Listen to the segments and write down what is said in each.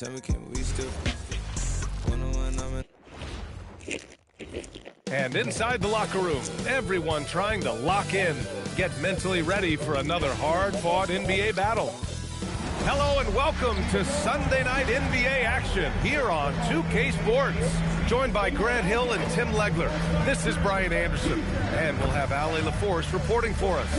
tell me, can we still one-on-one? And inside the locker room, everyone trying to lock in, get mentally ready for another hard-fought NBA battle. Hello and welcome to Sunday Night NBA action here on 2K Sports. Joined by Grant Hill and Tim Legler. This is Brian Anderson, and we'll have Ali LaForce reporting for us.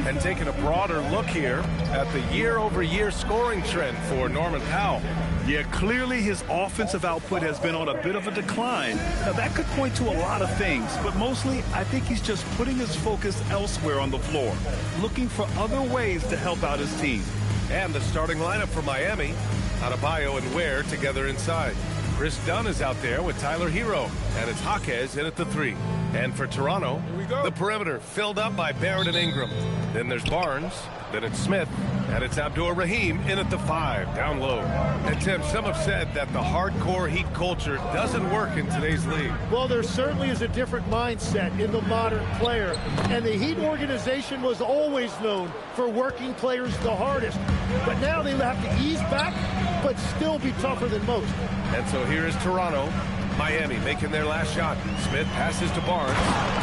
And taking a broader look here at the year-over-year scoring trend for Norman Powell. Yeah, clearly his offensive output has been on a bit of a decline. Now, that could point to a lot of things, but mostly I think he's just putting his focus elsewhere on the floor, looking for other ways to help out his team. And the starting lineup for Miami, Adebayo and Ware together inside. Chris Dunn is out there with Tyler Hero, and it's Jaquez in at the 3. And for Toronto, the perimeter filled up by Barrett and Ingram. Then there's Barnes, then it's Smith, and it's Abdur-Rahim in at the 5, down low. And Tim, some have said that the hardcore Heat culture doesn't work in today's league. Well, there certainly is a different mindset in the modern player. And the Heat organization was always known for working players the hardest. But now they have to ease back, but still be tougher than most. And so here is Toronto. Miami making their last shot. Smith passes to Barnes.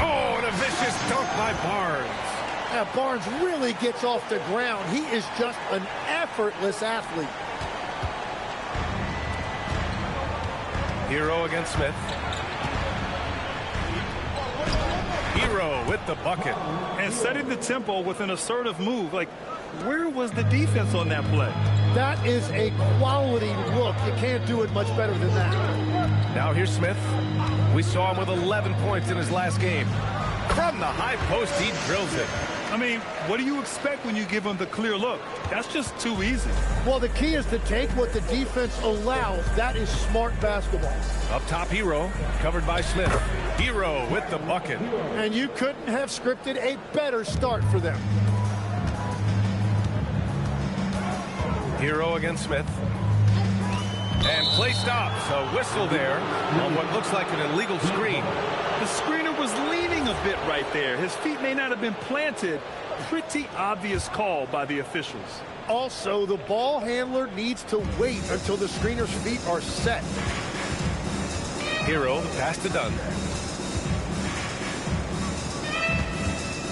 Oh, and a vicious dunk by Barnes. Now, Barnes really gets off the ground. He is just an effortless athlete. Hero against Smith. Hero with the bucket. And setting the tempo with an assertive move. Like, where was the defense on that play? That is a quality look. You can't do it much better than that. Now here's Smith. We saw him with 11 points in his last game. From the high post, he drills it. I mean, what do you expect when you give him the clear look? That's just too easy. Well, the key is to take what the defense allows. That is smart basketball. Up top, Hero, covered by Smith. Hero with the bucket. And you couldn't have scripted a better start for them. Hero against Smith. And play stops. A whistle there on what looks like an illegal screen. The screener was leaning a bit right there. His feet may not have been planted. Pretty obvious call by the officials. Also, the ball handler needs to wait until the screener's feet are set. Hero, the pass to Dunn.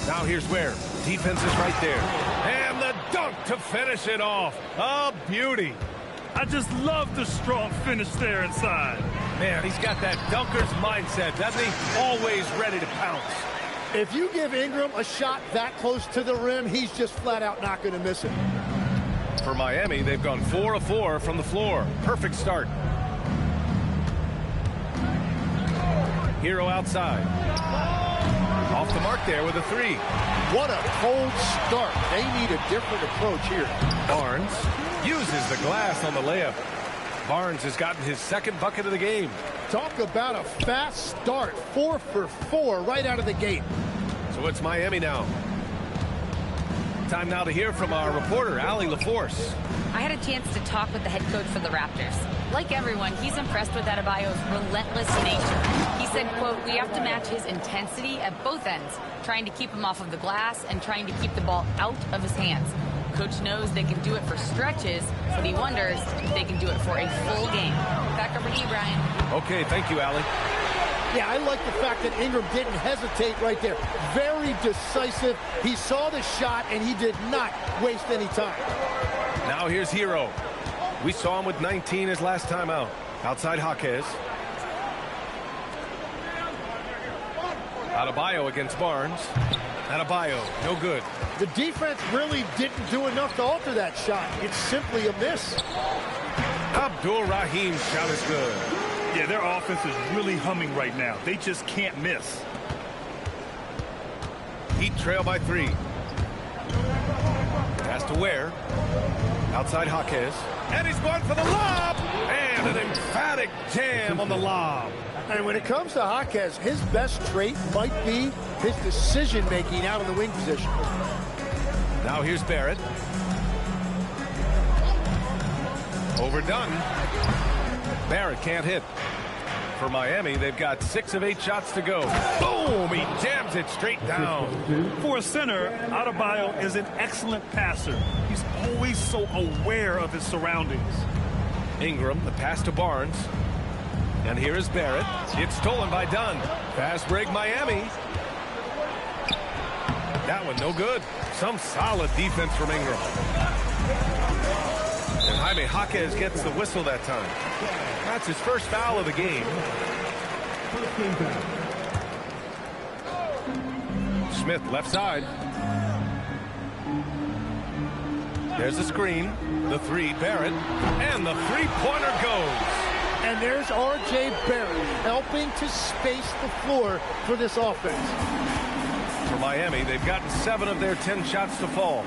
Now here's Ware. Defense is right there. And the dunk to finish it off. A beauty. I just love the strong finish there inside. Man, he's got that dunker's mindset, doesn't he? Always ready to pounce. If you give Ingram a shot that close to the rim, he's just flat out not going to miss it. For Miami, they've gone 4 of 4 from the floor. Perfect start. Hero outside. Off the mark there with a 3. What a cold start. They need a different approach here. Barnes uses the glass on the layup. Barnes has gotten his second bucket of the game. Talk about a fast start. 4 for 4 right out of the gate. So it's Miami now. Time now to hear from our reporter, Ali LaForce. I had a chance to talk with the head coach for the Raptors. Like everyone, he's impressed with Adebayo's relentless nature. He said, quote, we have to match his intensity at both ends, trying to keep him off of the glass and trying to keep the ball out of his hands. Coach knows they can do it for stretches, but he wonders if they can do it for a full game. Back over to you, Brian. Okay, thank you, Ali. Yeah, I like the fact that Ingram didn't hesitate right there. Very decisive. He saw the shot, and he did not waste any time. Now here's Hero. We saw him with 19 his last time out. Outside Jaquez. Adebayo against Barnes. Adebayo, no good. The defense really didn't do enough to alter that shot. It's simply a miss. Abdur-Rahim's shot is good. Yeah, their offense is really humming right now. They just can't miss. Heat trail by 3. Pass to Ware. Outside Jaquez. And he's going for the lob. And an emphatic jam on the lob. And when it comes to Jaquez, his best trait might be his decision-making out of the wing position. Now here's Barrett. Overdone. Barrett can't hit. For Miami, they've got 6 of 8 shots to go. Boom! He jams it straight down. For a center, Adebayo is an excellent passer. He's always so aware of his surroundings. Ingram, the pass to Barnes. And here is Barrett. It's stolen by Dunn. Fast break Miami. That one no good. Some solid defense from Ingram. And Jaime Jaquez gets the whistle that time. That's his first foul of the game. Smith left side. There's the screen. The three, Barrett. And the three-pointer goes. And there's R.J. Barrett helping to space the floor for this offense. For Miami, they've gotten 7 of their 10 shots to fall.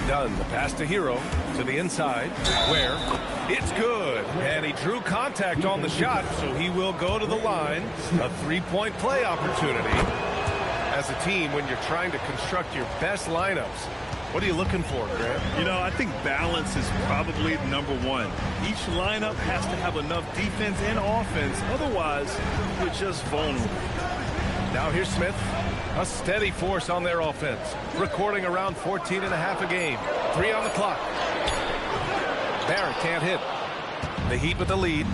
Dunn, the pass to Hero, to the inside, where it's good. And he drew contact on the shot, so he will go to the line. A 3-point play opportunity. As a team, when you're trying to construct your best lineups, what are you looking for, Grant? You know, I think balance is probably number one. Each lineup has to have enough defense and offense. Otherwise, you're just vulnerable. Now here's Smith. A steady force on their offense. Recording around 14.5 a game. 3 on the clock. Barrett can't hit. The Heat with the lead.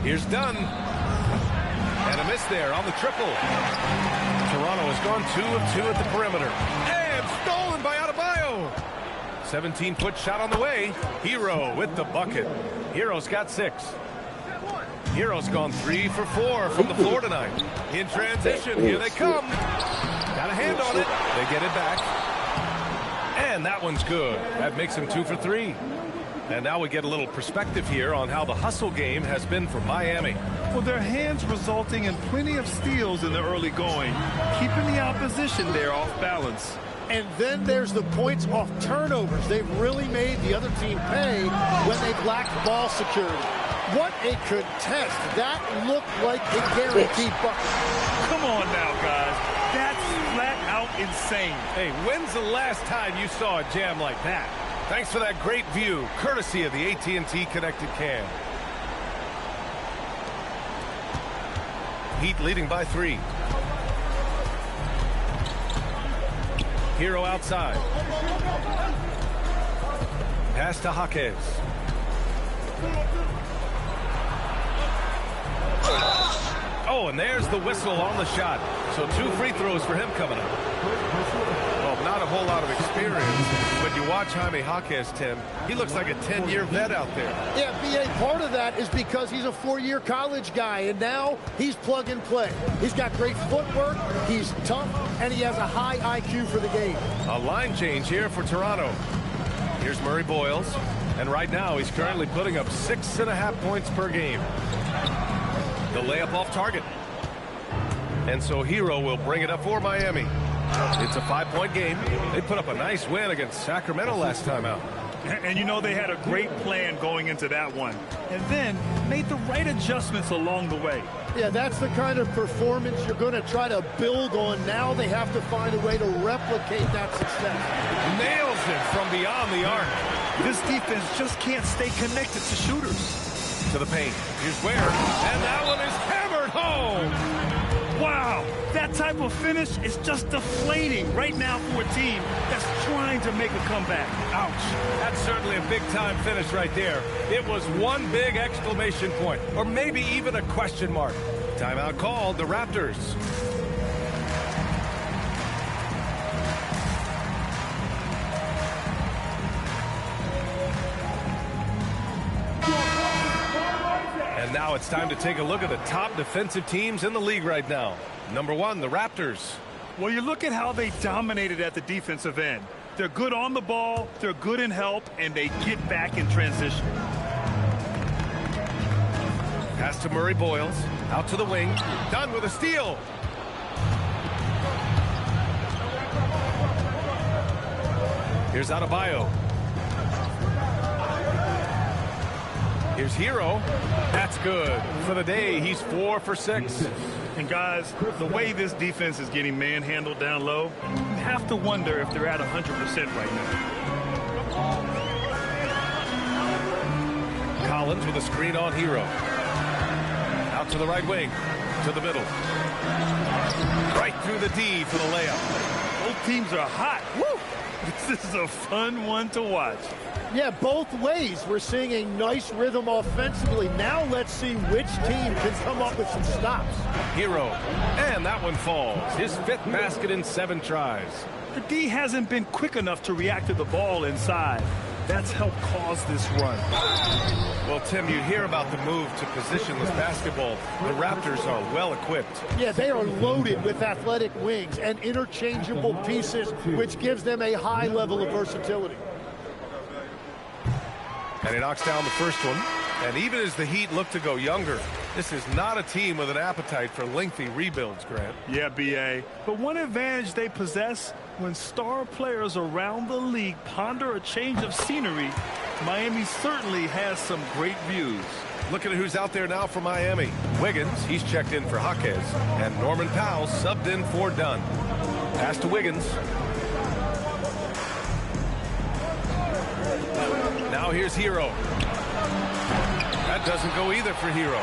Here's Dunn. And a miss there on the triple. Toronto has gone 2 of 2 at the perimeter. And stolen by Adebayo. 17-foot shot on the way. Hero with the bucket. Hero's got 6. Hero's gone 3 for 4 from the floor tonight. In transition, here they come. Got a hand on it. They get it back. And that one's good. That makes him 2 for 3. And now we get a little perspective here on how the hustle game has been for Miami. Well, their hands resulting in plenty of steals in the early going, keeping the opposition there off balance. And then there's the points off turnovers. They've really made the other team pay when they've lacked ball security. What a contest. That looked like a guaranteed bucket. Come on now, guys. That's flat out insane. Hey, when's the last time you saw a jam like that? Thanks for that great view, courtesy of the AT&T Connected Cam. Heat leading by 3. Hero outside. Pass to Jaquez. Oh, and there's the whistle on the shot. So 2 free throws for him coming up. Well, not a whole lot of experience, but you watch Jaime Jaquez, Tim. He looks like a 10-year vet out there. Yeah, B.A., part of that is because he's a 4-year college guy, and now he's plug and play. He's got great footwork, he's tough, and he has a high IQ for the game. A line change here for Toronto. Here's Murray Boyles, and right now he's currently putting up 6.5 points per game. The layup off target. And so Hero will bring it up for Miami. It's a 5-point game. They put up a nice win against Sacramento last time out. And you know they had a great plan going into that one. And then made the right adjustments along the way. Yeah, that's the kind of performance you're going to try to build on. Now they have to find a way to replicate that success. Nails it from beyond the arc. This defense just can't stay connected to shooters. To the paint. Here's Ware. And that one is hammered home. Wow, that type of finish is just deflating right now for a team that's trying to make a comeback. Ouch. That's certainly a big-time finish right there. It was one big exclamation point, or maybe even a question mark. Timeout called, the Raptors. And now it's time to take a look at the top defensive teams in the league right now. Number 1, the Raptors. Well, you look at how they dominated at the defensive end. They're good on the ball, they're good in help, and they get back in transition. Pass to Murray Boyles. Out to the wing. Done with a steal. Here's Adebayo. Here's Hero. That's good. For the day, he's 4 for 6. And guys, the way this defense is getting manhandled down low, you have to wonder if they're at 100% right now. Collins with a screen on Hero. Out to the right wing, to the middle. Right through the D for the layup. Both teams are hot. Woo! This is a fun one to watch. Yeah, both ways. We're seeing a nice rhythm offensively. Now let's see which team can come up with some stops. Hero, and that one falls. His 5th basket in 7 tries. The D hasn't been quick enough to react to the ball inside. That's helped cause this run. Well, Tim, you hear about the move to positionless basketball. The Raptors are well equipped. Yeah, they are loaded with athletic wings and interchangeable pieces, which gives them a high level of versatility. And he knocks down the first one. And even as the Heat look to go younger, this is not a team with an appetite for lengthy rebuilds, Grant. Yeah, B.A. But one advantage they possess, when star players around the league ponder a change of scenery, Miami certainly has some great views. Looking at who's out there now for Miami. Wiggins, he's checked in for Jaquez. And Norman Powell subbed in for Dunn. Pass to Wiggins. Now here's Hero. That doesn't go either for Hero.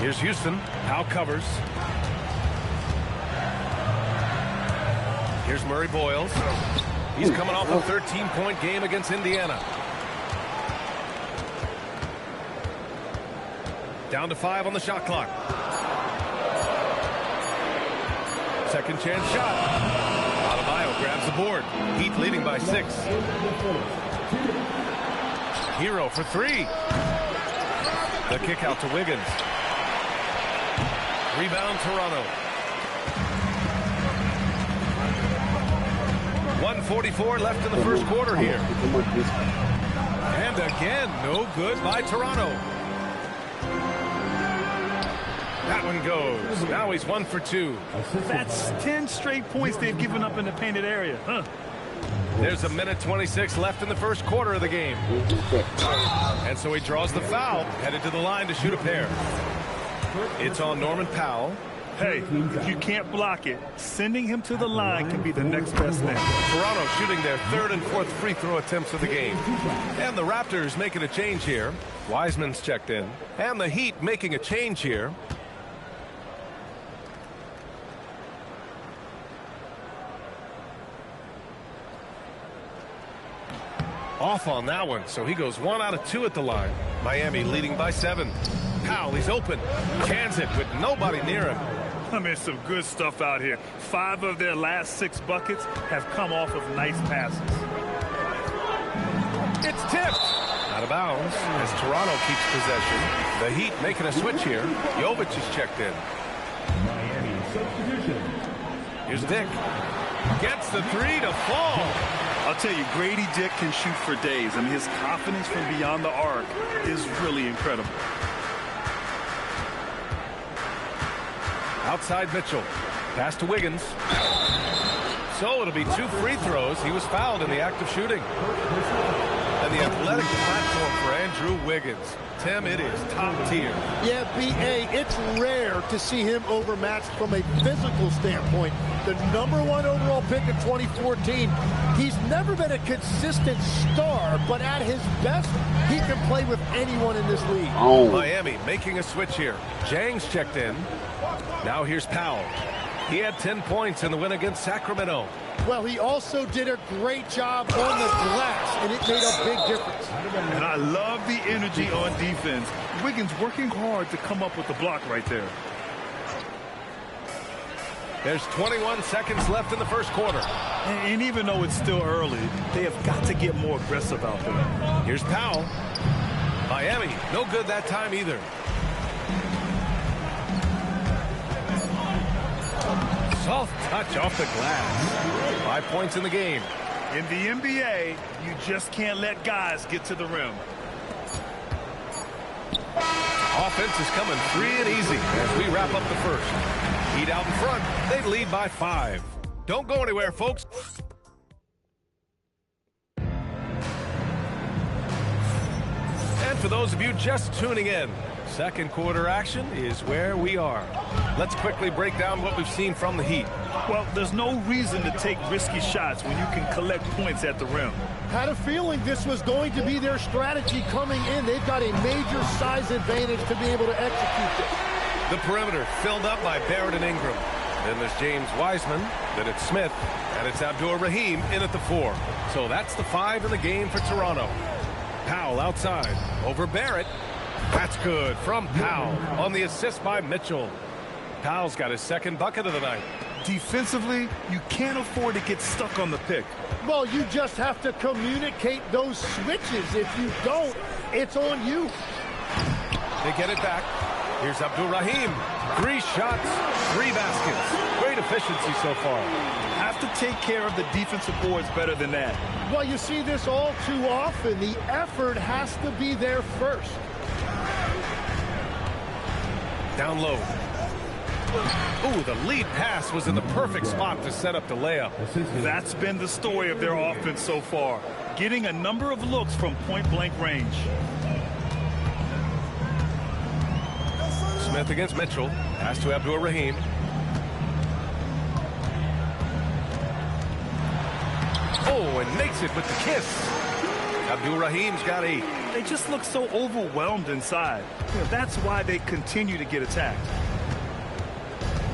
Here's Houston. Powell covers. Here's Murray Boyles. He's coming off a 13-point game against Indiana. Down to 5 on the shot clock. Second chance shot. Adebayo grabs the board. Heat leading by 6. Hero for 3. The kick out to Wiggins. Rebound Toronto. 1:44 left in the first quarter here. And again, no good by Toronto. That one goes. Now he's 1 for 2. That's 10 straight points they've given up in the painted area. Huh? There's a minute 26 left in the first quarter of the game. And so he draws the foul, headed to the line to shoot a pair. It's on Norman Powell. Hey, if you can't block it, sending him to the line can be the next best thing. Toronto shooting their 3rd and 4th free throw attempts of the game. And the Raptors making a change here. Wiseman's checked in. And the Heat making a change here. Off on that one, so he goes 1 out of 2 at the line. Miami leading by 7. Powell, he's open. Cans it with nobody near him. I mean, some good stuff out here. 5 of their last 6 buckets have come off of nice passes. It's tipped. Out of bounds as Toronto keeps possession. The Heat making a switch here. Jovic is checked in. Miami substitution. Here's Dick. Gets the 3 to fall. I'll tell you, Grady Dick can shoot for days. I mean, his confidence from beyond the arc is really incredible. Outside Mitchell. Pass to Wiggins. So it'll be 2 free throws. He was fouled in the act of shooting. And the athletic platform for Andrew Wiggins. Tim, it is top tier. Yeah, B.A., it's rare to see him overmatched from a physical standpoint. The #1 overall pick in 2014. He's never been a consistent star, but at his best, he can play with anyone in this league. Miami making a switch here. Jang's checked in. Now here's Powell. He had 10 points in the win against Sacramento. Well, he also did a great job on the glass, and it made a big difference. And I love the energy on defense. Wiggins working hard to come up with the block right there. There's 21 seconds left in the first quarter. And even though it's still early, they have got to get more aggressive out there. Here's Powell. Miami, no good that time either. Soft touch off the glass. 5 points in the game. In the NBA, you just can't let guys get to the rim. Offense is coming free and easy as we wrap up the first. Heat out in front. They lead by 5. Don't go anywhere, folks. And for those of you just tuning in, Second quarter action is where we are. Let's quickly break down what we've seen from the Heat. Well, there's no reason to take risky shots when you can collect points at the rim. Had a feeling this was going to be their strategy coming in. They've got a major size advantage to be able to execute this. The perimeter filled up by Barrett and Ingram. Then there's James Wiseman, then it's Smith, and it's Abdur-Rahim in at the 4. So that's the 5 in the game for Toronto. Powell outside, over Barrett. That's good from Powell on the assist by Mitchell. Powell's got his second bucket of the night. Defensively, you can't afford to get stuck on the pick. Well, you just have to communicate those switches. If you don't, it's on you. They get it back. Here's Abdur-Rahim. 3 shots, 3 baskets. Great efficiency so far. Have to take care of the defensive boards better than that. Well, you see this all too often. The effort has to be there first. Down low. Ooh, the lead pass was in the perfect spot to set up the layup. That's been the story of their offense so far, getting a number of looks from point-blank range. Smith against Mitchell. Pass to Abdur-Rahim. Oh, and makes it with the kiss. Abdur-Rahim's got 8. They just look so overwhelmed inside. That's why they continue to get attacked.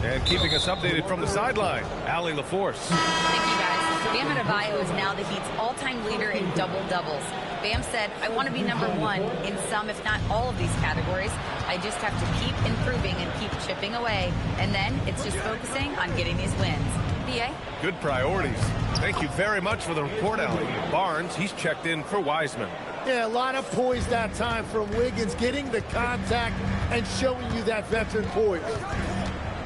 And keeping us updated from the sideline, Allie LaForce. Thank you, guys. Bam Adebayo is now the Heat's all-time leader in double-doubles. Bam said, I want to be number 1 in some, if not all of these categories. I just have to keep improving and keep chipping away. And then it's just focusing on getting these wins. BA? Good priorities. Thank you very much for the report, Allie. Barnes, he's checked in for Wiseman. Yeah, a lot of poise that time from Wiggins, getting the contact and showing you that veteran poise.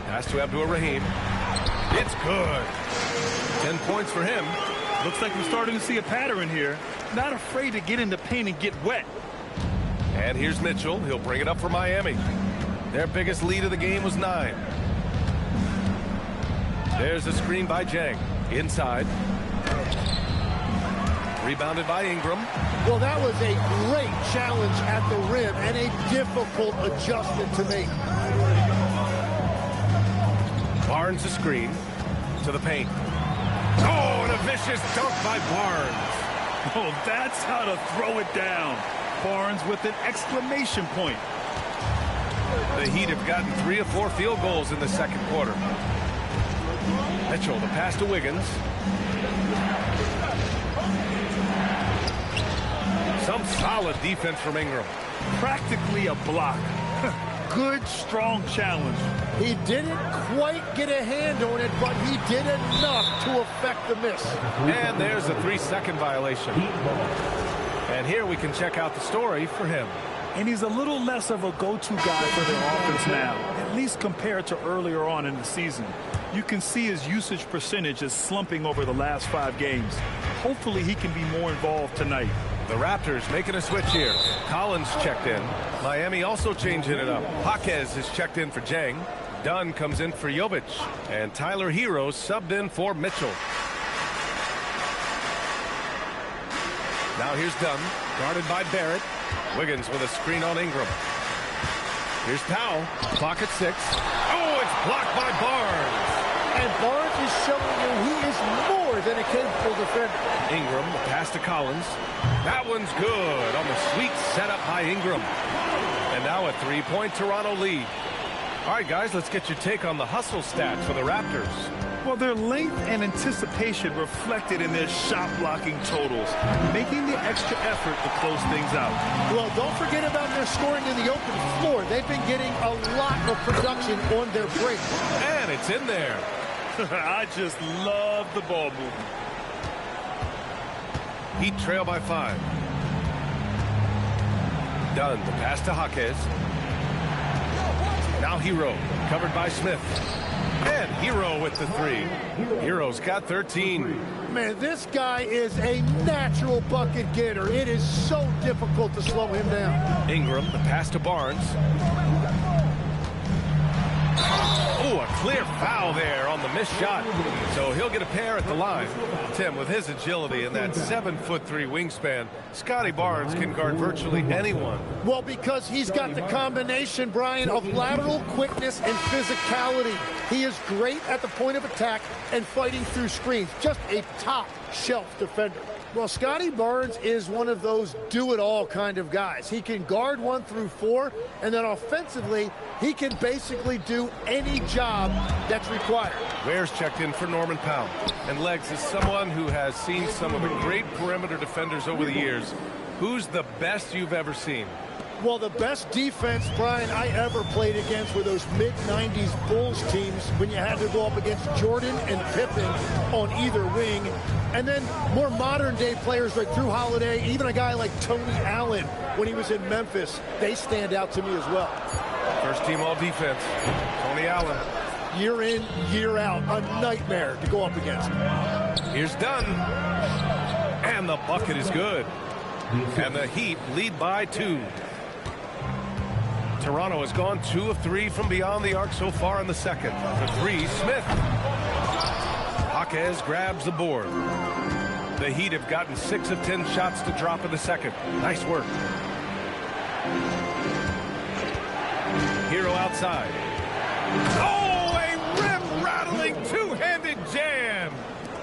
Pass to Abdur-Rahim. It's good. 10 points for him. Looks like we're starting to see a pattern here. Not afraid to get in the paint and get wet. And here's Mitchell. He'll bring it up for Miami. Their biggest lead of the game was 9. There's a screen by Jang. Inside. Rebounded by Ingram. Well, that was a great challenge at the rim and a difficult adjustment to make. Barnes a screen to the paint. Oh, and a vicious dunk by Barnes. Oh, that's how to throw it down. Barnes with an exclamation point. The Heat have gotten 3 of 4 field goals in the second quarter. Mitchell, the pass to Wiggins. Some solid defense from Ingram. Practically a block. Good, strong challenge. He didn't quite get a hand on it, but he did enough to affect the miss. And there's a 3-second violation. And here we can check out the story for him. And he's a little less of a go-to guy for their offense now, at least compared to earlier on in the season. You can see his usage percentage is slumping over the last 5 games. Hopefully he can be more involved tonight. The Raptors making a switch here. Collins checked in. Miami also changing it up. Jaquez is checked in for Jang. Dunn comes in for Jovic. And Tyler Hero subbed in for Mitchell. Now here's Dunn, guarded by Barrett. Wiggins with a screen on Ingram. Here's Powell, clock at 6. Oh, it's blocked by Barnes. And Barnes is showing you he is more than a capable defender. Ingram, the pass to Collins. That one's good on the sweet setup by Ingram. And now a 3-point Toronto lead. All right, guys, let's get your take on the hustle stats for the Raptors. Well, their length and anticipation reflected in their shot blocking totals, making the extra effort to close things out. Well, don't forget about their scoring in the open floor. They've been getting a lot of production on their break. And it's in there. I just love the ball movement. Heat trail by 5. Dunn, the pass to Jaquez. Now Hero, covered by Smith. And Hero with the 3. Hero's got 13. Man, this guy is a natural bucket getter. It is so difficult to slow him down. Ingram, the pass to Barnes. Oh, a clear foul there on the missed shot. So he'll get a pair at the line. Tim, with his agility and that 7'3" wingspan, Scotty Barnes can guard virtually anyone. Well, because he's got the combination, Brian, of lateral quickness and physicality. He is great at the point of attack and fighting through screens. Just a top-shelf defender. Well, Scotty Barnes is one of those do-it-all kind of guys. He can guard 1 through 4, and then offensively, he can basically do any job that's required. Ware's checked in for Norman Powell. And Legs is someone who has seen some of the great perimeter defenders over the years. Who's the best you've ever seen? Well, the best defense, Brian, I ever played against were those mid-90s Bulls teams when you had to go up against Jordan and Pippen on either wing. And then more modern-day players like Drew Holiday, even a guy like Tony Allen when he was in Memphis. They stand out to me as well. First team all-defense, Tony Allen. Year in, year out, a nightmare to go up against. Here's Dunn. And the bucket is good. And the Heat lead by 2. Toronto has gone 2 of 3 from beyond the arc so far in the second. For 3, Smith. Jaquez grabs the board. The Heat have gotten 6 of 10 shots to drop in the second. Nice work. Hero outside. Oh, a rim-rattling two-handed jam.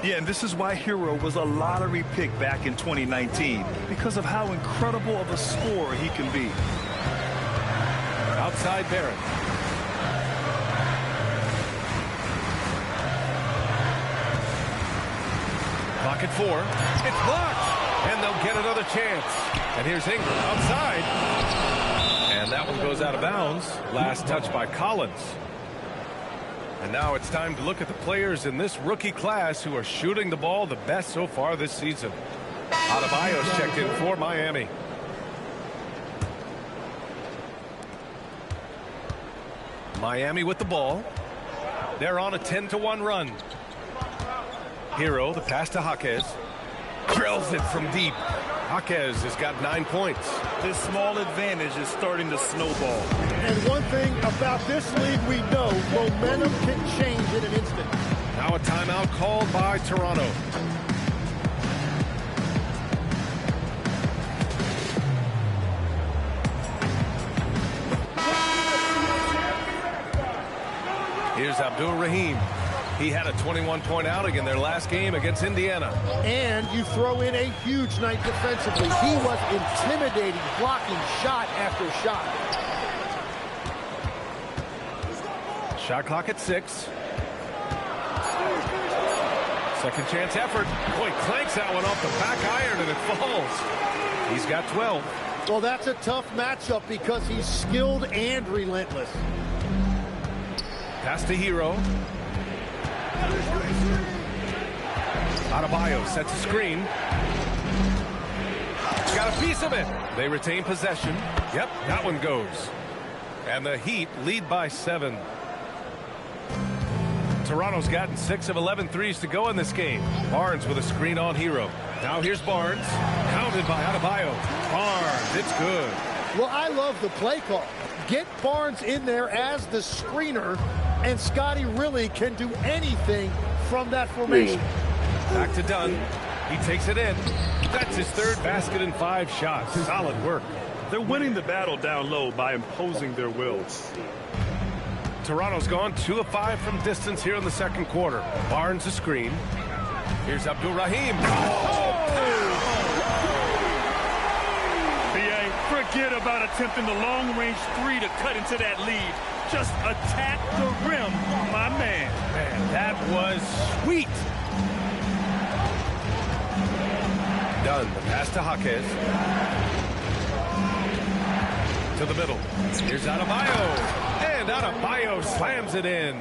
Yeah, and this is why Hero was a lottery pick back in 2019, because of how incredible of a scorer he can be. Outside Barrett. Clock at 4. It's blocked. And they'll get another chance. And here's Ingram outside. And that one goes out of bounds. Last touch by Collins. And now it's time to look at the players in this rookie class who are shooting the ball the best so far this season. Adebayo's checked in for Miami. Miami with the ball. They're on a 10-1 run. Hero, the pass to Jaquez. Drills it from deep. Jaquez has got 9 points. This small advantage is starting to snowball. And one thing about this league we know, momentum can change in an instant. Now a timeout called by Toronto. Here's Abdul-Rahim. He had a 21-point outing in their last game against Indiana. And you throw in a huge night defensively. He was intimidating, blocking shot after shot. Shot clock at 6. Second chance effort. Boy, clanks that one off the back iron and it falls. He's got 12. Well, that's a tough matchup because he's skilled and relentless. Pass to Hero. Adebayo sets a screen. Got a piece of it. They retain possession. Yep, that one goes. And the Heat lead by 7. Toronto's gotten 6 of 11 threes to go in this game. Barnes with a screen on Hero. Now here's Barnes. Counted by Adebayo. Barnes, it's good. Well, I love the play call. Get Barnes in there as the screener, and Scotty really can do anything from that formation. Back to Dunn. He takes it in. That's his 3rd basket in 5 shots. Solid work. They're winning the battle down low by imposing their will. Toronto's gone 2 of 5 from distance here in the second quarter. Barnes a screen. Here's Abdul-Rahim. Forget about attempting the long-range 3 to cut into that lead. Just attack the rim, my man. Man, that was sweet. Dunn, the pass to Jaquez. To the middle. Here's Adebayo. And Adebayo slams it in.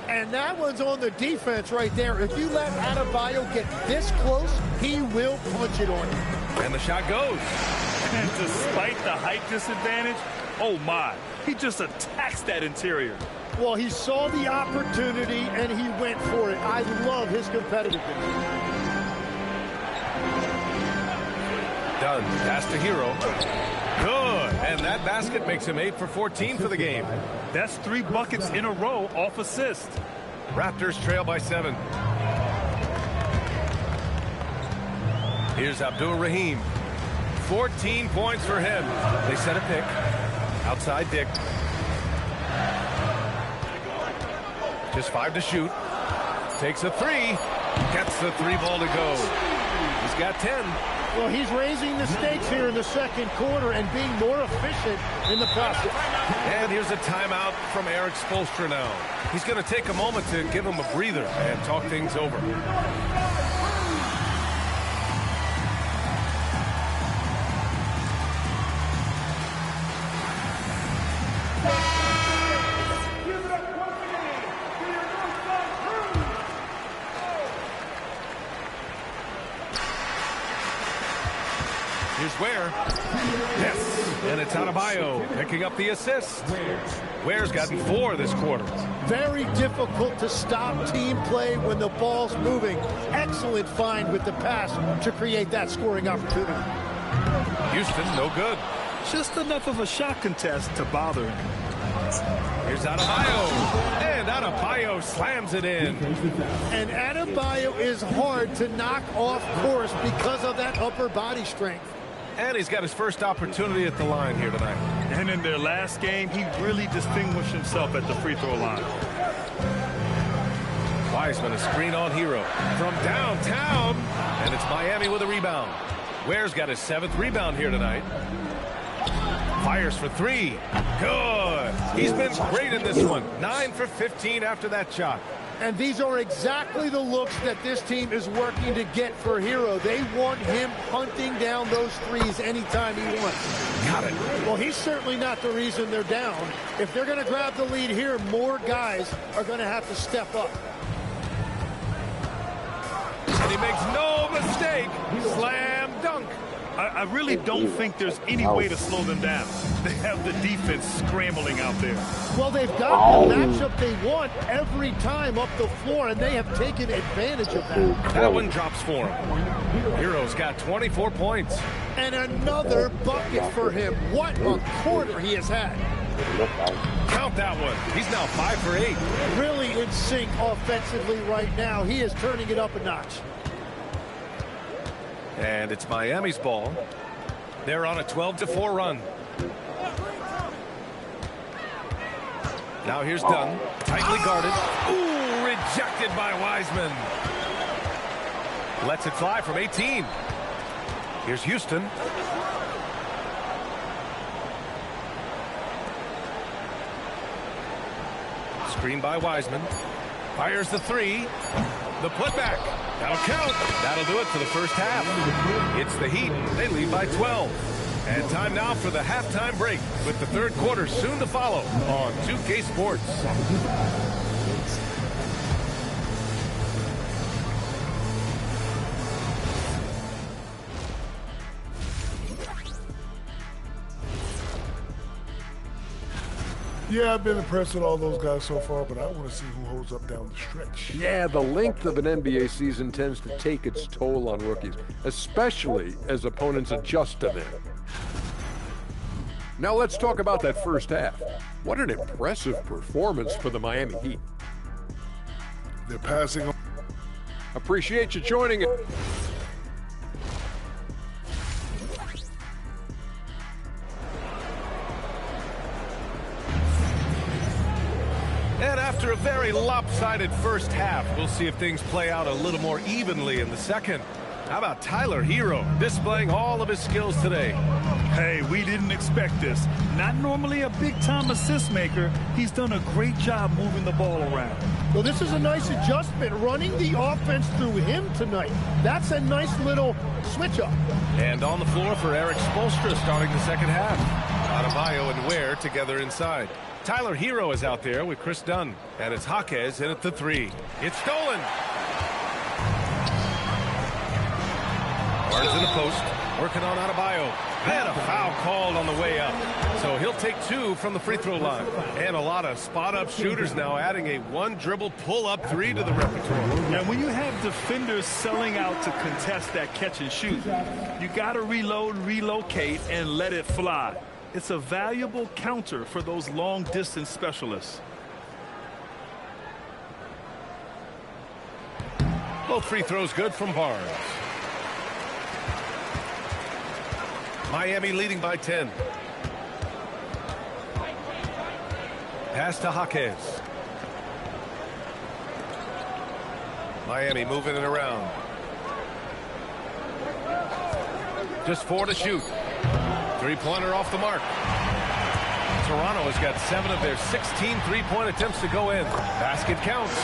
And that one's on the defense right there. If you let Adebayo get this close, he will punch it on you. And the shot goes. And despite the height disadvantage, oh my, he just attacks that interior. Well, he saw the opportunity and he went for it. I love his competitiveness. Dunn, pass to Hero. Good. And that basket makes him 8 for 14 for the game. That's 3 buckets in a row off assist. Raptors trail by 7. Here's Abdul-Rahim. 14 points for him. They set a pick. Outside Dick. Just 5 to shoot. Takes a 3. Gets the 3 ball to go. He's got 10. Well, he's raising the stakes here in the second quarter and being more efficient in the process. And here's a timeout from Erik Spoelstra now. He's going to take a moment to give him a breather and talk things over. Here's Ware. Yes. And it's Adebayo picking up the assist. Ware's gotten 4 this quarter. Very difficult to stop team play when the ball's moving. Excellent find with the pass to create that scoring opportunity. Houston, no good. Just enough of a shot contest to bother him. Here's Adebayo. And Adebayo slams it in. And Adebayo is hard to knock off course because of that upper body strength. And he's got his first opportunity at the line here tonight. And in their last game, he really distinguished himself at the free throw line. Wiseman, a screen on Hero from downtown. And it's Miami with a rebound. Ware's got his 7th rebound here tonight. Fires for 3. Good. He's been great in this one. 9 for 15 after that shot. And these are exactly the looks that this team is working to get for Hero. They want him hunting down those threes anytime he wants. Got it. Well, he's certainly not the reason they're down. If they're going to grab the lead here, more guys are going to have to step up. And he makes no mistake. Slam dunk. I really don't think there's any way to slow them down. They have the defense scrambling out there. Well, they've got the matchup they want every time up the floor, and they have taken advantage of that. That one drops for him. Hero's got 24 points. And another bucket for him. What a quarter he has had. Count that one. He's now 5 for 8. Really in sync offensively right now. He is turning it up a notch. And it's Miami's ball. They're on a 12-4 run. Now here's Dunn. Tightly guarded. Ooh, rejected by Wiseman. Lets it fly from 18. Here's Houston. Screen by Wiseman. Fires the 3. The putback. That'll count. That'll do it for the first half. It's the Heat. They lead by 12. And time now for the halftime break with the third quarter soon to follow on 2K Sports. Yeah, I've been impressed with all those guys so far, but I want to see who holds up down the stretch. Yeah, the length of an NBA season tends to take its toll on rookies, especially as opponents adjust to them. Now let's talk about that first half. What an impressive performance for the Miami Heat. They're passing on. Appreciate you joining us. And after a very lopsided first half, we'll see if things play out a little more evenly in the second. How about Tyler Hero displaying all of his skills today? Hey, we didn't expect this. Not normally a big-time assist maker. He's done a great job moving the ball around. Well, this is a nice adjustment, running the offense through him tonight. That's a nice little switch-up. And on the floor for Erik Spoelstra starting the second half. Adebayo and Ware together inside. Tyler Hero is out there with Chris Dunn. And it's Jaquez in at the 3. It's stolen. Barnes in the post, working on Adebayo. And a foul called on the way up. So he'll take 2 from the free throw line. And a lot of spot-up shooters now, adding a one-dribble pull-up 3 to the repertoire. Now, when you have defenders selling out to contest that catch and shoot, you got to reload, relocate, and let it fly. It's a valuable counter for those long-distance specialists. Both free throws good from Barnes. Miami leading by 10. Pass to Jaquez. Miami moving it around. Just 4 to shoot. Three-pointer off the mark. Toronto has got 7 of their 16 three-point attempts to go in. Basket counts.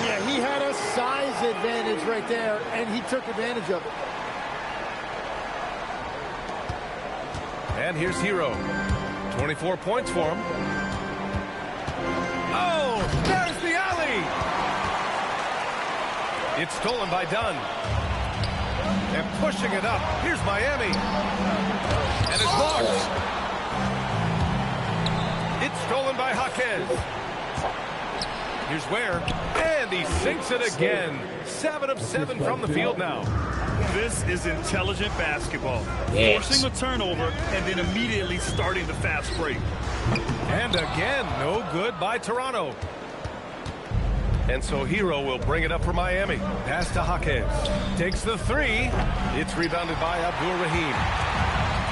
Yeah, he had a size advantage right there, and he took advantage of it. And here's Hero. 24 points for him. Oh, there's the alley. It's stolen by Dunn. And pushing it up. Here's Miami. And it's blocked. It's stolen by Jaquez. Here's Ware. And he sinks it again. 7 of 7 from the field now. This is intelligent basketball. Forcing a turnover and then immediately starting the fast break. And again, no good by Toronto. And so Hero will bring it up for Miami. Pass to Jaquez. Takes the 3. It's rebounded by Abdul-Rahim.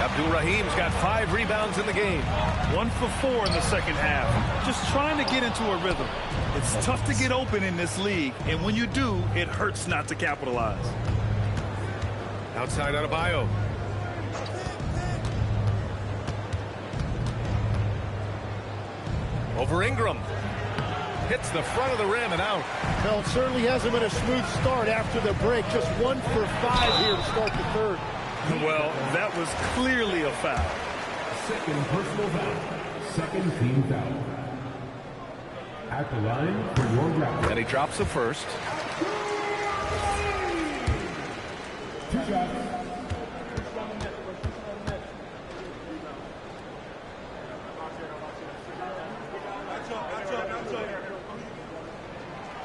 Abdul-Rahim's got 5 rebounds in the game. 1 for 4 in the second half. Just trying to get into a rhythm. It's tough to get open in this league, and when you do, it hurts not to capitalize. Outside Adebayo. Over Ingram. Hits the front of the rim and out. Well, it certainly hasn't been a smooth start after the break. Just 1 for 5 here to start the third. Well, that was clearly a foul. Second personal foul. Second team foul. At the line for your round. And he drops the first. 2 shots.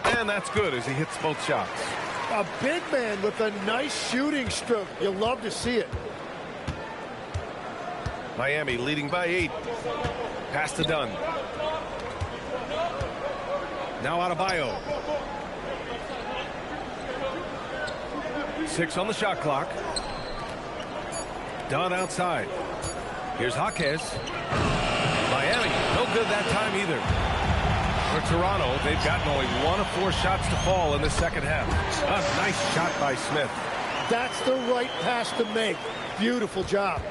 And that's good as he hits both shots. A big man with a nice shooting stroke. You'll love to see it. Miami leading by 8. Pass to Dunn. Now Adebayo. 6 on the shot clock. Dunn outside. Here's Jaquez. Miami, no good that time either. For Toronto, they've gotten only 1 of 4 shots to fall in the second half. A nice shot by Smith. That's the right pass to make. Beautiful job.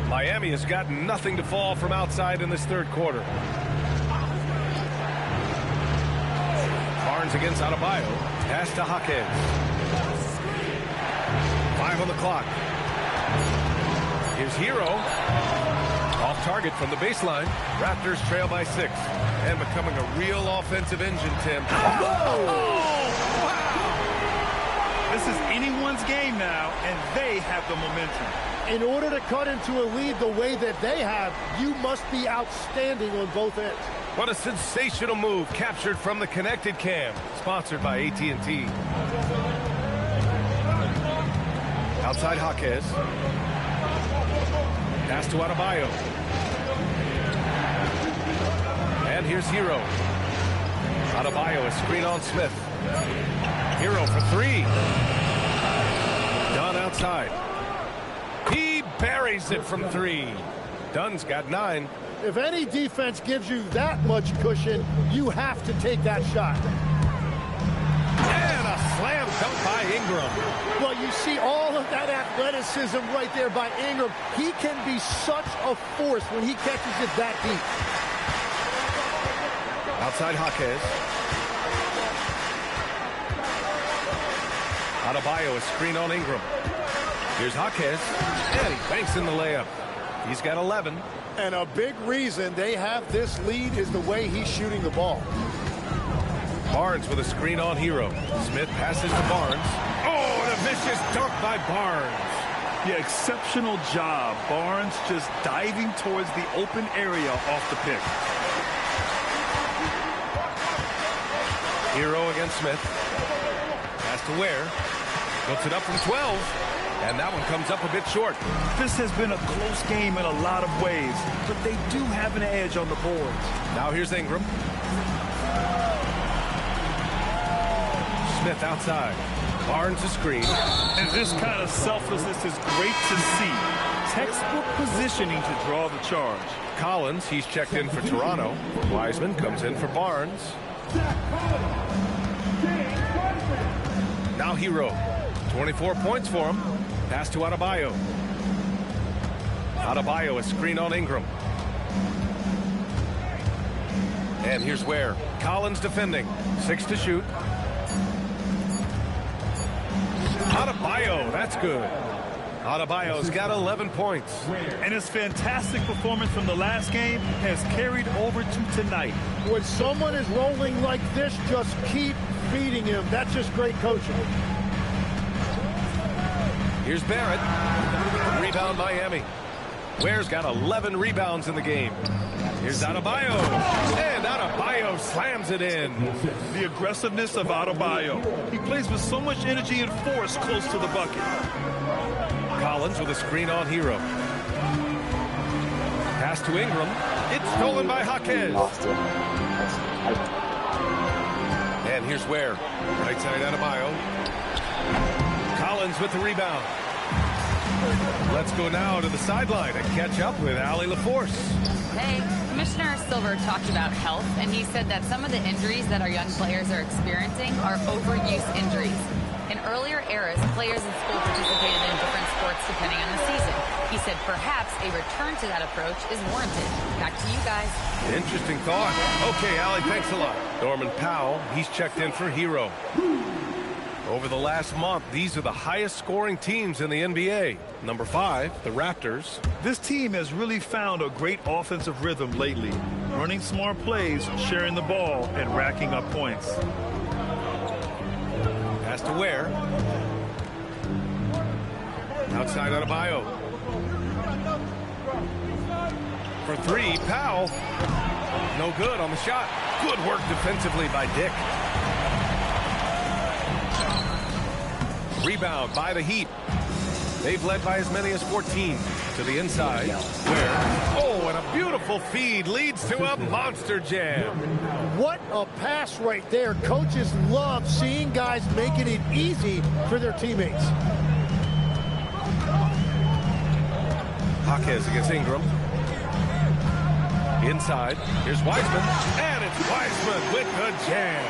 Miami has got nothing to fall from outside in this third quarter. Barnes against Adebayo. Pass to Jaquez. 5 on the clock. Here's Hero. Off target from the baseline. Raptors trail by 6. And becoming a real offensive engine, Tim. This is anyone's game now, and they have the momentum. In order to cut into a lead the way that they have, you must be outstanding on both ends. What a sensational move captured from the connected cam. Sponsored by AT&T. Outside Jaquez. Pass to Adebayo. And here's Hero. Adebayo, a screen on Smith. Hero for 3. Dunn outside. He buries it from 3. Dunn's got 9. If any defense gives you that much cushion, you have to take that shot. And a slam dunk by Ingram. Well, you see all of that athleticism right there by Ingram. He can be such a force when he catches it that deep. Outside Jaquez. Adebayo, a screen on Ingram. Here's Jaquez. And he banks in the layup. He's got 11. And a big reason they have this lead is the way he's shooting the ball. Barnes with a screen on Hero. Smith passes to Barnes. Oh, and a vicious dunk by Barnes. Yeah, exceptional job. Barnes just diving towards the open area off the pick. Hero against Smith. Pass to Ware. Puts it up from 12. And that one comes up a bit short. This has been a close game in a lot of ways, but they do have an edge on the boards. Now here's Ingram. Smith outside. Barnes a screen. And this kind of selflessness is great to see. Textbook positioning to draw the charge. Collins, he's checked in for Toronto. Wiseman comes in for Barnes. Now Hero. 24 points for him. Pass to Adebayo. Adebayo a screen on Ingram. And here's Ware. Collins defending. 6 to shoot. Adebayo, that's good. Adebayo's got 11 points. And his fantastic performance from the last game has carried over to tonight. When someone is rolling like this, just keep feeding him. That's just great coaching. Here's Barrett. Rebound Miami. Ware's got 11 rebounds in the game. Here's Adebayo. And Adebayo slams it in. The aggressiveness of Adebayo. He plays with so much energy and force close to the bucket. Collins with a screen on Hero. Pass to Ingram. It's stolen by Jaquez. And here's Ware. Right side Adebayo. Collins with the rebound. Let's go now to the sideline and catch up with Allie LaForce. Hey, Commissioner Silver talked about health, and he said that some of the injuries that our young players are experiencing are overuse injuries. In earlier eras, players in school participated in different sports depending on the season. He said perhaps a return to that approach is warranted. Back to you guys. Interesting thought. Okay, Allie, thanks a lot. Norman Powell, he's checked in for Hero. Over the last month, these are the highest scoring teams in the NBA. Number 5, the Raptors. This team has really found a great offensive rhythm lately. Running smart plays, sharing the ball, and racking up points. Pass to Ware. Outside Adebayo. For 3, Powell. No good on the shot. Good work defensively by Dick. Rebound by the Heat. They've led by as many as 14. To the inside. Ware. Oh, and a beautiful feed leads to a monster jam. What a pass right there. Coaches love seeing guys making it easy for their teammates. Jaquez against Ingram. Inside. Here's Wiseman. And it's Wiseman with the jam.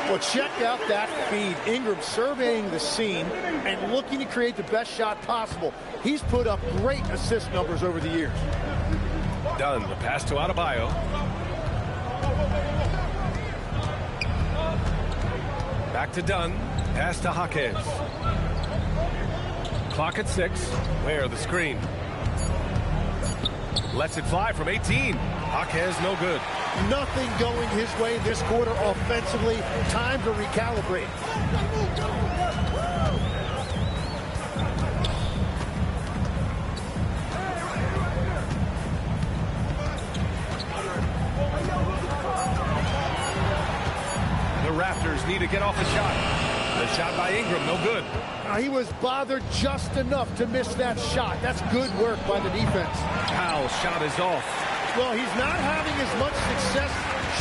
Well, check out that feed. Ingram surveying the scene and looking to create the best shot possible. He's put up great assist numbers over the years. Dunn, the pass to Adebayo. Back to Dunn. Pass to Jaquez. Clock at 6. Where the screen. Lets it fly from 18. Jaquez no good. Nothing going his way this quarter offensively. Time to recalibrate. The Raptors need to get off a shot. The shot by Ingram, no good. He was bothered just enough to miss that shot. That's good work by the defense. Powell's shot is off. Well, he's not having as much success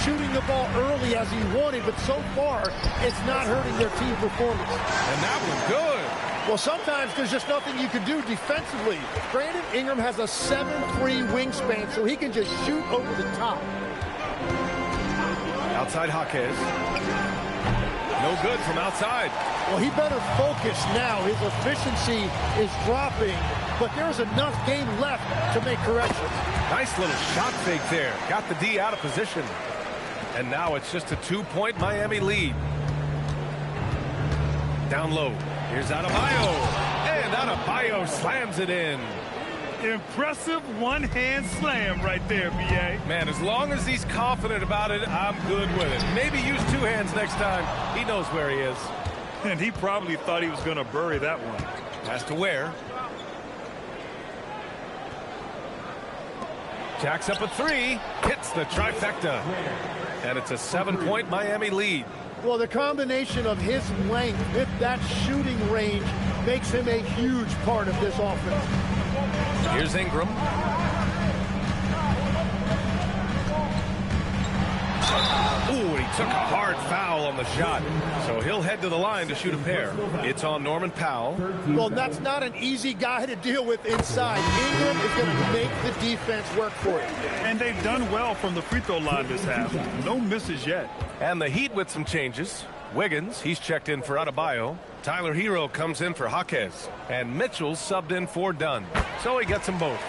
shooting the ball early as he wanted, but so far, it's not hurting their team performance. And that was good. Well, sometimes there's just nothing you can do defensively. Brandon Ingram has a 7'3" wingspan, so he can just shoot over the top. Outside Jaquez. No good from outside. Well, he better focus now. His efficiency is dropping, but there's enough game left to make corrections. Nice little shot fake there. Got the D out of position. And now it's just a 2-point Miami lead. Down low. Here's Adebayo. And Adebayo slams it in. Impressive one-hand slam right there, B.A. Man, as long as he's confident about it, I'm good with it. Maybe use two hands next time. He knows where he is. And he probably thought he was going to bury that one. Has to wear. Jacks up a three. Hits the trifecta. And it's a 7-point Miami lead. Well, the combination of his length with that shooting range makes him a huge part of this offense. Here's Ingram. Ooh, he took a hard foul on the shot. So he'll head to the line to shoot a pair. It's on Norman Powell. Well, that's not an easy guy to deal with inside. Ingram is going to make the defense work for it. And they've done well from the free throw line this half. No misses yet. And the Heat with some changes. Wiggins, he's checked in for Adebayo. Tyler Hero comes in for Jaquez. And Mitchell subbed in for Dunn. So he gets them both.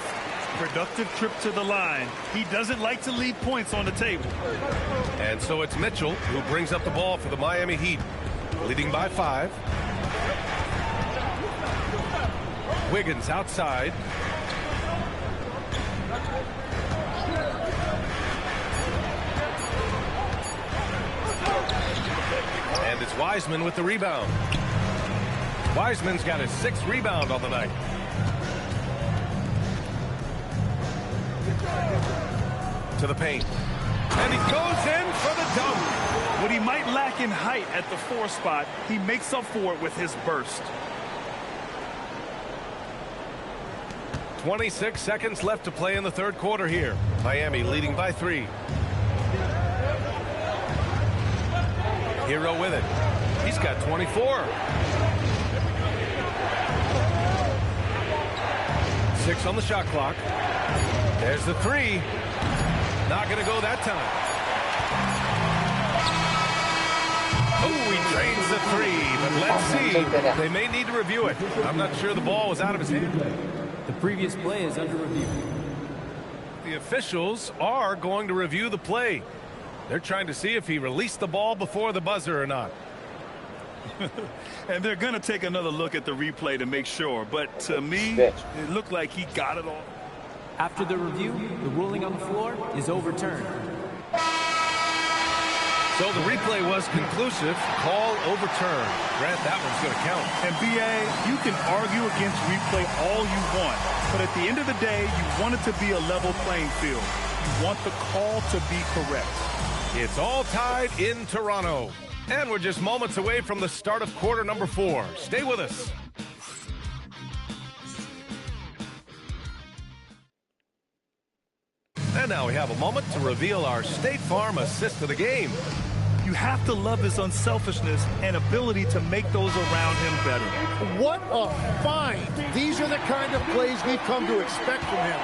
Productive trip to the line. He doesn't like to leave points on the table. And so it's Mitchell who brings up the ball for the Miami Heat. Leading by 5. Wiggins outside. And it's Wiseman with the rebound. Wiseman's got his 6th rebound on the night. To the paint. And he goes in for the dunk. What he might lack in height at the 4 spot, he makes up for it with his burst. 26 seconds left to play in the 3rd quarter here. Miami leading by 3. Hero with it. He's got 24. 6 on the shot clock. There's the 3. Not going to go that time. Oh, he drains the 3, but let's see. They may need to review it. I'm not sure the ball was out of his hand. The previous play is under review. The officials are going to review the play. They're trying to see if he released the ball before the buzzer or not. And they're going to take another look at the replay to make sure. But to me, it looked like he got it all. After the review, the ruling on the floor is overturned. So the replay was conclusive. Call overturned. Grant, that one's going to count. And B.A., you can argue against replay all you want. But at the end of the day, you want it to be a level playing field. You want the call to be correct. It's all tied in Toronto. And we're just moments away from the start of quarter number 4. Stay with us. And now we have a moment to reveal our State Farm assist of the game. You have to love his unselfishness and ability to make those around him better. What a find. These are the kind of plays we've come to expect from him.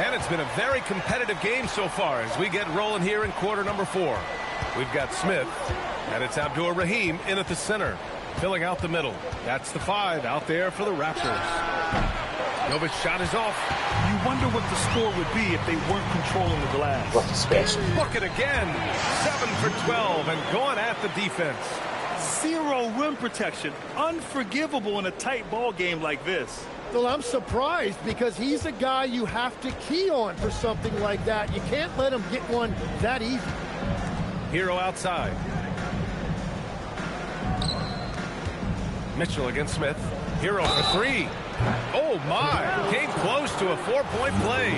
And it's been a very competitive game so far as we get rolling here in quarter number 4. We've got Smith, and it's Abdur Rahim in at the center, filling out the middle. That's the 5 out there for the Raptors. Novic's shot is off. You wonder what the score would be if they weren't controlling the glass. Look at again. 7 for 12 and going at the defense. 0 rim protection. Unforgivable in a tight ball game like this. Well, I'm surprised because he's a guy you have to key on for something like that. You can't let him get one that easy. Hero outside. Mitchell against Smith. Hero for 3. Oh, my. Came close to a 4-point play.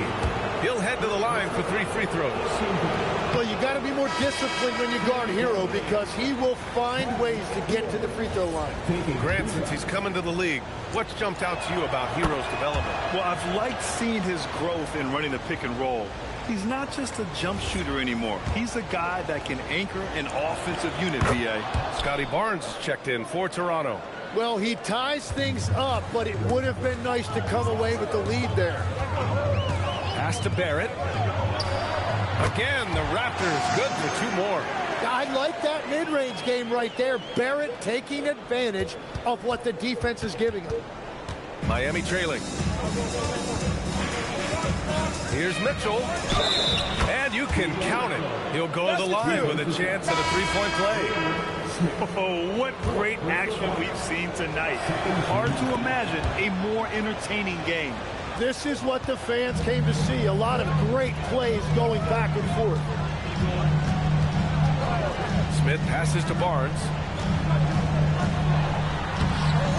He'll head to the line for 3 free throws. Well, you got to be more disciplined when you guard Hero because he will find ways to get to the free throw line. Grant, since he's coming to the league, what's jumped out to you about Hero's development? Well, I've liked seeing his growth in running the pick and roll. He's not just a jump shooter anymore. He's a guy that can anchor an offensive unit, B.A. Scotty Barnes is checked in for Toronto. Well, he ties things up, but it would have been nice to come away with the lead there. Pass to Barrett. Again, the Raptors good for 2 more. I like that mid-range game right there. Barrett taking advantage of what the defense is giving him. Miami trailing. Here's Mitchell. And you can count it. He'll go to the line with a chance at a three-point play. Oh, what great action we've seen tonight. Hard to imagine a more entertaining game. This is what the fans came to see. A lot of great plays going back and forth. Smith passes to Barnes.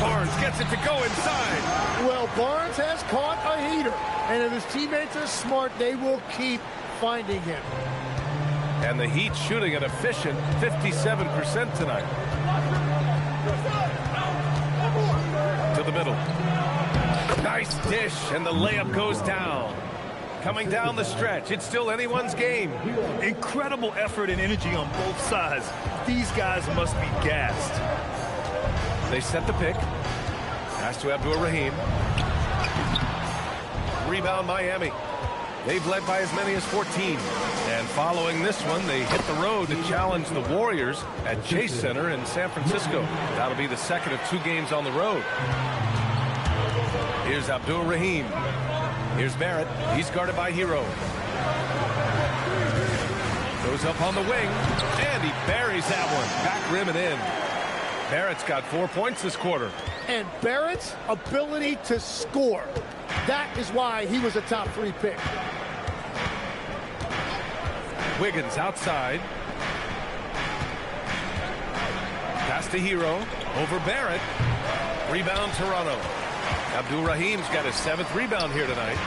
Barnes gets it to go inside. Well, Barnes has caught a heater. And if his teammates are smart, they will keep finding him. And the Heat shooting an efficient 57% tonight. To the middle. Nice dish, and the layup goes down. Coming down the stretch, it's still anyone's game. Incredible effort and energy on both sides. These guys must be gassed. They set the pick. Pass to Abdur-Rahim. Rebound Miami. They've led by as many as 14. And following this one, they hit the road to challenge the Warriors at Chase Center in San Francisco. That'll be the second of 2 games on the road. Here's Abdur-Rahim. Here's Barrett. He's guarded by Hero. Goes up on the wing, and he buries that one. Back rim and in. Barrett's got 4 points this quarter. And Barrett's ability to score. That is why he was a top 3 pick. Wiggins outside. Pass to Hero. Over Barrett. Rebound Toronto. Abdur-Rahim's got his 7th rebound here tonight.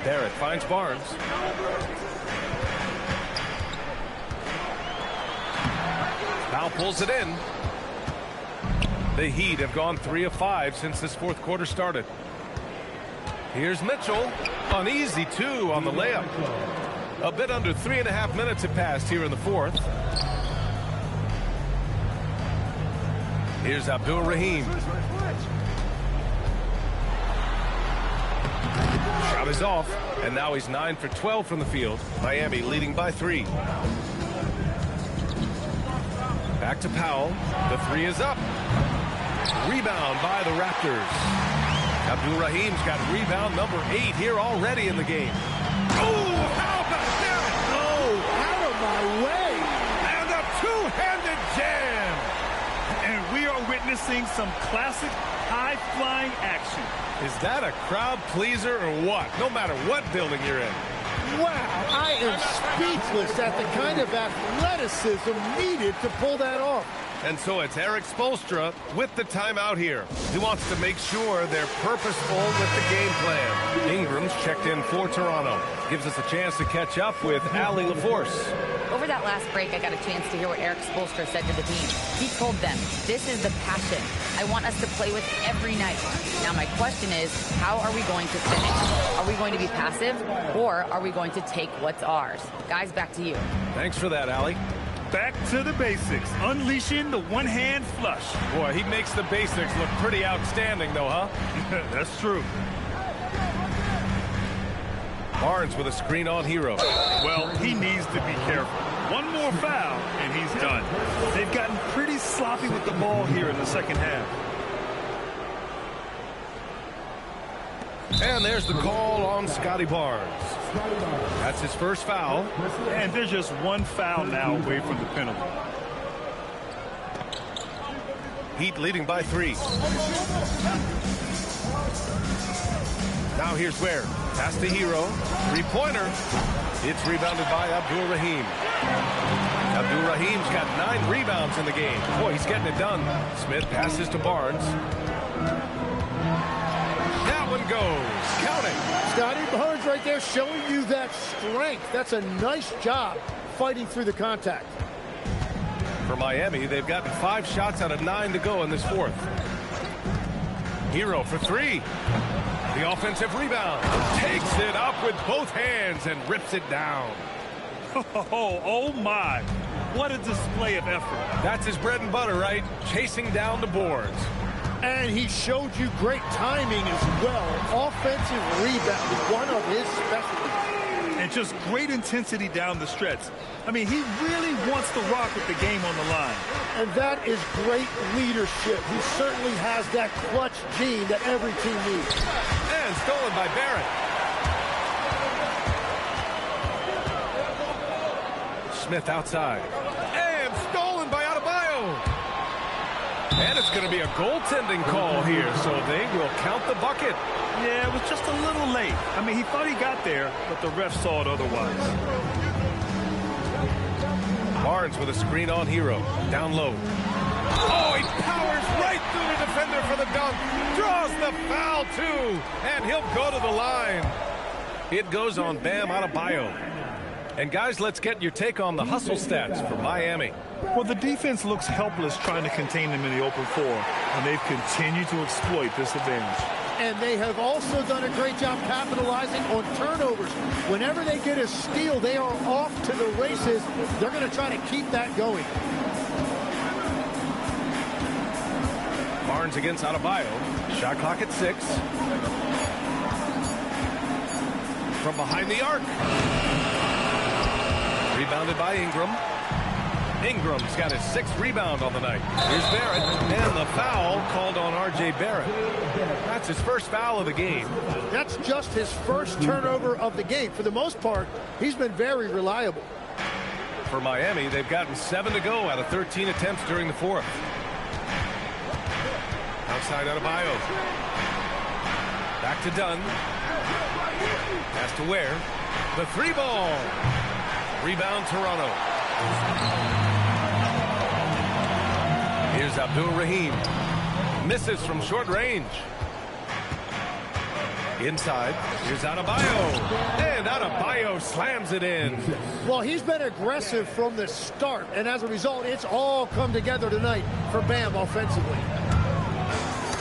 Barrett finds Barnes. Now pulls it in. The Heat have gone 3 of 5 since this 4th quarter started. Here's Mitchell. An easy 2 on the layup. A bit under 3.5 minutes have passed here in the 4th. Here's Abdur-Rahim. Shot is off, and now he's 9 for 12 from the field. Miami leading by 3. Back to Powell. The 3 is up. Rebound by the Raptors. Abdur-Rahim's got rebound number 8 here already in the game. Oh, how about that? Oh, out of my way. And a two-handed jam. And we are witnessing some classic high-flying action. Is that a crowd pleaser or what? No matter what building you're in. Wow, I am speechless at the kind of athleticism needed to pull that off. And so it's Eric Spoelstra with the timeout here. He wants to make sure they're purposeful with the game plan. Ingram's checked in for Toronto. Gives us a chance to catch up with Allie LaForce. Over that last break, I got a chance to hear what Eric Spoelstra said to the team. He told them, this is the passion I want us to play with every night. Now my question is, how are we going to finish? Are we going to be passive, or are we going to take what's ours? Guys, back to you. Thanks for that, Allie. Back to the basics, unleashing the one-hand flush. Boy, he makes the basics look pretty outstanding, though, huh? That's true. Barnes with a screen on Hero. Well, he needs to be careful. One more foul, and he's done. They've gotten pretty sloppy with the ball here in the second half. And there's the call on Scotty Barnes. That's his first foul. And there's just one foul now away from the penalty. Heat leading by 3. Now here's Ware. Pass to Hero. 3-pointer. It's rebounded by Abdur-Rahim. Abdur-Rahim's got 9 rebounds in the game. Boy, he's getting it done. Smith passes to Barnes. That one goes. Count it. Scotty Barnes right there showing you that strength. That's a nice job fighting through the contact. For Miami, they've gotten 5 shots out of 9 to go in this 4th. Hero for 3. The offensive rebound. Takes it up with both hands and rips it down. Oh my. What a display of effort. That's his bread and butter, right? Chasing down the boards. And he showed you great timing as well. Offensive rebound is one of his specialties. And just great intensity down the stretch. I mean, he really wants to rock with the game on the line. And that is great leadership. He certainly has that clutch gene that every team needs. And stolen by Barrett. Smith outside. And stolen by Adebayo. And it's going to be a goaltending call here, so they will count the bucket. Yeah, it was just a little late. I mean, he thought he got there, but the ref saw it otherwise. Barnes with a screen on Hero. Down low. Oh, he powers right through the defender for the dunk. Draws the foul, too. And he'll go to the line. It goes on Bam Adebayo. And, guys, let's get your take on the hustle stats for Miami. Well, the defense looks helpless trying to contain them in the open floor, and they've continued to exploit this advantage. And they have also done a great job capitalizing on turnovers. Whenever they get a steal, they are off to the races. They're going to try to keep that going. Barnes against Adebayo. Shot clock at 6. From behind the arc. Rebounded by Ingram. Ingram's got his 6th rebound on the night. Here's Barrett, and the foul called on R.J. Barrett. That's his first foul of the game. That's just his first turnover of the game. For the most part, he's been very reliable. For Miami, they've gotten 7 to go out of 13 attempts during the 4th. Outside Adebayo. Back to Dunn. Pass to Ware. The 3-ball. Rebound Toronto. Here's Abdul-Rahim. Misses from short range. Inside. Here's Adebayo. And Adebayo slams it in. Well, he's been aggressive from the start. And as a result, it's all come together tonight for Bam offensively.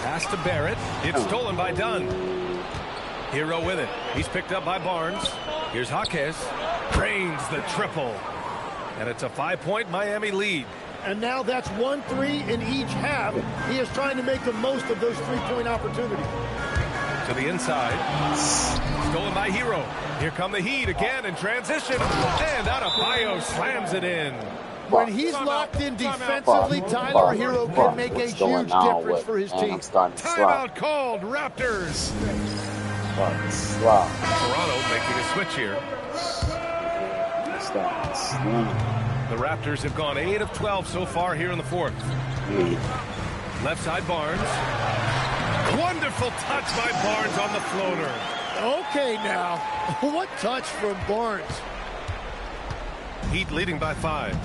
Pass to Barrett. It's stolen by Dunn. Hero with it. He's picked up by Barnes. Here's Jaquez. Drains the triple. And it's a 5-point Miami lead. And now that's 1-3 in each half. He is trying to make the most of those 3-point opportunities. To the inside. Stolen by Hero. Here come the Heat again in transition. And Adebayo slams it in. When he's locked in defensively, Tyler Hero can make a huge difference for his team. Timeout called, Raptors. Toronto making a switch here. The Raptors have gone 8 of 12 so far here in the 4th. Left side Barnes. Wonderful touch by Barnes on the floater. Okay now, what touch from Barnes. Heat leading by 5.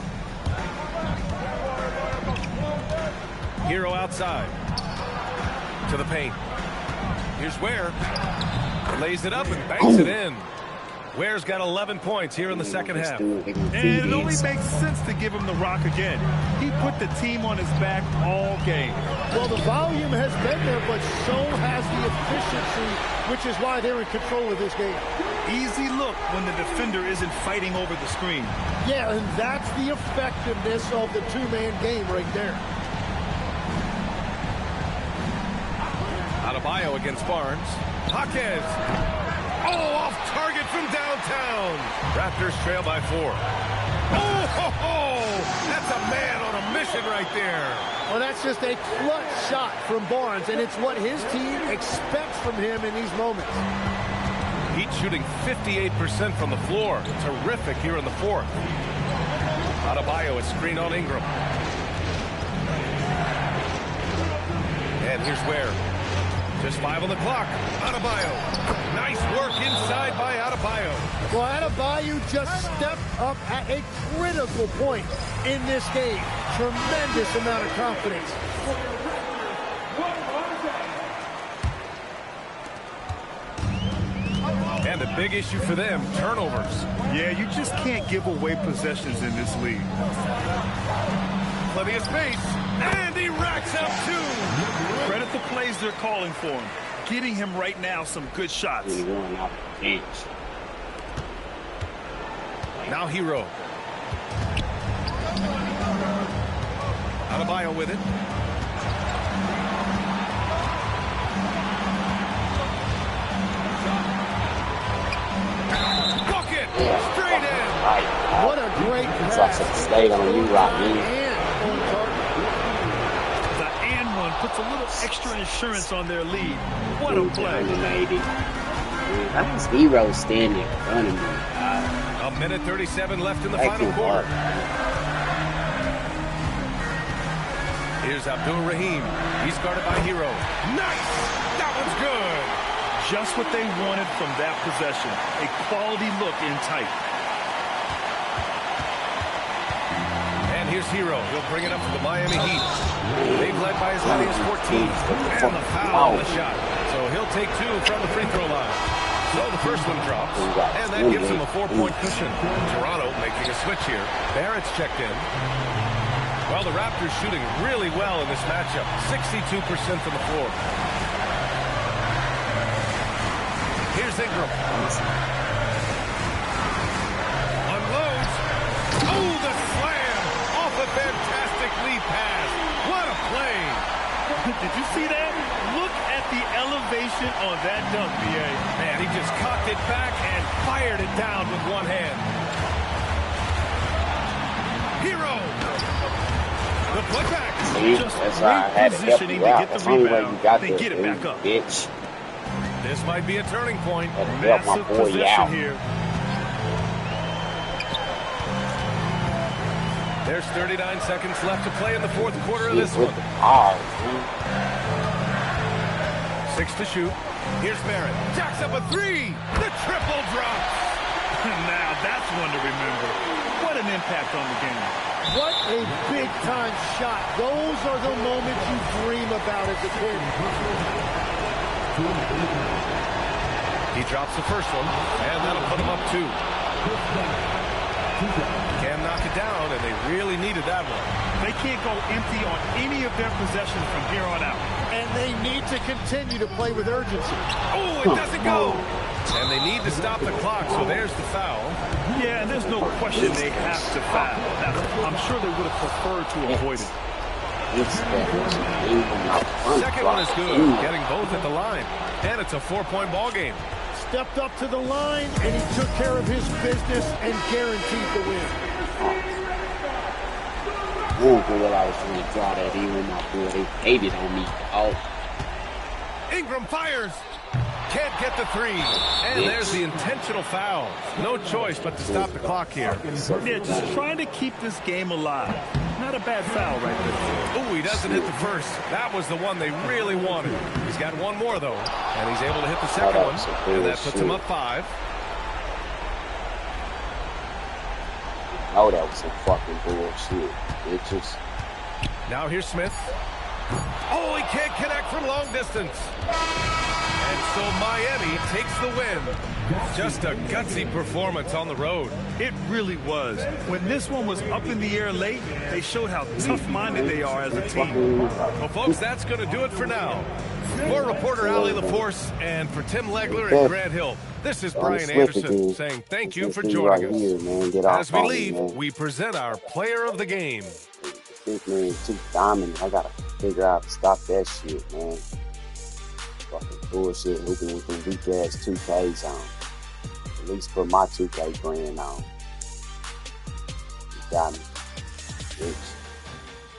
Hero outside. To the paint. Here's Ware. Lays it up and banks it in. Ware's got 11 points here in the second half. And it only makes sense to give him the rock again. He put the team on his back all game. Well, the volume has been there, but so has the efficiency, which is why they're in control of this game. Easy look when the defender isn't fighting over the screen. Yeah, and that's the effectiveness of the two-man game right there. Adebayo against Barnes. Jaquez. Oh, off target from downtown. Raptors trail by 4. Oh, that's a man on a mission right there. Well, that's just a clutch shot from Barnes, and it's what his team expects from him in these moments. Heat shooting 58% from the floor. Terrific here in the 4th. Adebayo, a screen on Ingram. And here's Ware. Just 5 on the clock. Adebayo. Nice work inside by Adebayo. Well, Adebayo just stepped up at a critical point in this game. Tremendous amount of confidence. And a big issue for them, turnovers. Yeah, you just can't give away possessions in this league. Plenty of space. And he racks up 2. Credit the plays they're calling for him. Getting him right now some good shots. Now Hero. Adebayo with it. Bucket! Straight in! What a great pass. Stay on you, Rocky. Puts a little extra insurance on their lead. What a play. That's Hero standing in front of me. A minute 37 left in the final quarter. Here's Abdul-Rahim. He's guarded by Hero. Nice! That one's good! Just what they wanted from that possession. A quality look in tight. And here's Hero. He'll bring it up for the Miami Heat. They've led by as many as 14. And the foul on the shot. So he'll take 2 from the free throw line. So the first one drops, and that gives him a 4-point cushion. Toronto making a switch here. Barrett's checked in. Well, the Raptors shooting really well in this matchup. 62% from the floor. Here's Ingram. Unloads. Oh, the slam off a fantastic lead pass. What a play. Did you see that? Look at the elevation on that dunk, B.A. Man, he just cocked it back and fired it down with one hand. Hero. The putback. Just great positioning to get the rebound. They get it back up. Bitch. This might be a turning point. Massive possession here. There's 39 seconds left to play in the fourth quarter of this one. 6 to shoot. Here's Barrett. Jacks up a 3. The triple drops. Now that's one to remember. What an impact on the game. What a big-time shot. Those are the moments you dream about as a kid. He drops the first one, and that'll put him up 2. Can't knock it down, and they really needed that one. They can't go empty on any of their possessions from here on out. And they need to continue to play with urgency. Oh, it doesn't go. And they need to stop the clock, so there's the foul. Yeah, and there's no question they have to foul. Now, I'm sure they would have preferred to avoid it. Second one is good, getting both at the line. And it's a 4-point ball game. Stepped up to the line, and he took care of his business and guaranteed the win. I was trying to draw that in with my boy. They hated on me. Oh. Ingram fires. Can't get the 3. And there's the intentional foul. No choice but to stop the clock here. Yeah, just trying to keep this game alive. Not a bad foul right there. Oh, he doesn't hit the first. That was the one they really wanted. He's got one more, though. And he's able to hit the second one. And that puts him up 5. Oh, that was some fucking bullshit. It just... Now here's Smith. Oh, he can't connect from long distance. And so Miami takes the win. Just a gutsy performance on the road. It really was. When this one was up in the air late, they showed how tough-minded they are as a team. Well, folks, that's going to do it for now. For reporter Ali LaForce and for Tim Legler and Grant Hill, this is Brian Anderson saying thank you for joining us. As we leave, we present our player of the game. This man too dominant. I gotta figure out to stop that shit, man. Fucking bullshit hooping with them weak ass 2Ks on. At least put my 2K brand on. You got me. Bitch.